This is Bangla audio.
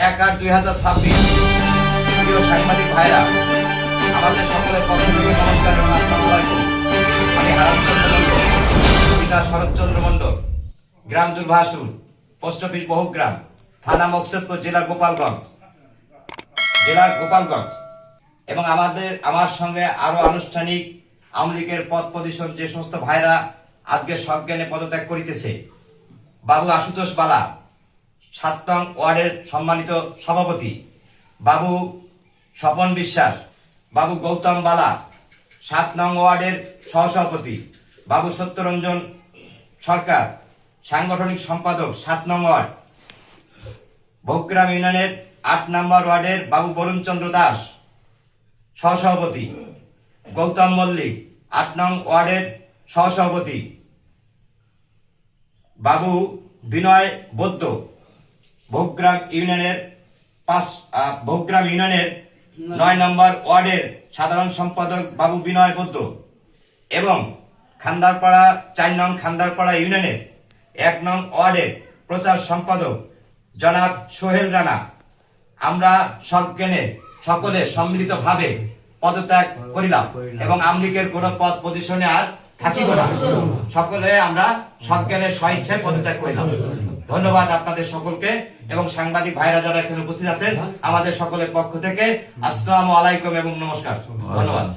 1/8/2026 প্রিয় সাংবাদিক ভাইরা, আমাদের সকলের পক্ষ থেকে নমস্কার এবং আসসালামু আলাইকুম। আমি হারানচন্দ্র মণ্ডল, পিতা শরৎচন্দ্র মণ্ডল, গ্রাম দুর্ভাসুর, পোস্ট অফিস বহুগ্রাম, থানা মকসুদপুর, জেলা গোপালগঞ্জ। এবং আমার সঙ্গে আরো আনুষ্ঠানিক আওয়ামী লীগের পদ পজিশন যে সমস্ত ভাইরা আজকে সজ্ঞানে পদত্যাগ করিতেছে: বাবু আশুতোষ বালা, 7 নং ওয়ার্ডের সম্মানিত সভাপতি; বাবু স্বপন বিশ্বাস; বাবু গৌতম বালা, 7 নং ওয়ার্ডের সহসভাপতি; বাবু সত্যরঞ্জন সরকার, সাংগঠনিক সম্পাদক, 7 নং ওয়ার্ড; বহুগ্রাম ইউনিয়নের 8 নম্বর ওয়ার্ডের বাবু বরুণচন্দ্র দাস, সহসভাপতি; গৌতম মল্লিক, 8 নং ওয়ার্ডের সহসভাপতি; বাবু বিনয় বৈদ্য, বহুগ্রাম ইউনিয়নের 9 নম্বর ওয়ার্ডের সাধারণ সম্পাদক বাবু বিনয় বৈদ্য; এবং খান্দারপাড়া 4 নং খান্দারপাড়া ইউনিয়নের 1 নং ওয়ার্ডের প্রচার সম্পাদক জনাব সোহেল রানা। আমরা সজ্ঞানে সকলে সম্মিলিতভাবে পদত্যাগ করিলাম এবং আওয়ামী লীগের কোন পদ পজিশনে আর থাকিব না। সকলে আমরা সজ্ঞানে স্বইচ্ছায় পদত্যাগ করিলাম। ধন্যবাদ আপনাদের সকলকে এবং সাংবাদিক ভাইরা যারা এখানে উপস্থিত আছেন, আমাদের সকলের পক্ষ থেকে আসসালামু আলাইকুম এবং নমস্কার। ধন্যবাদ।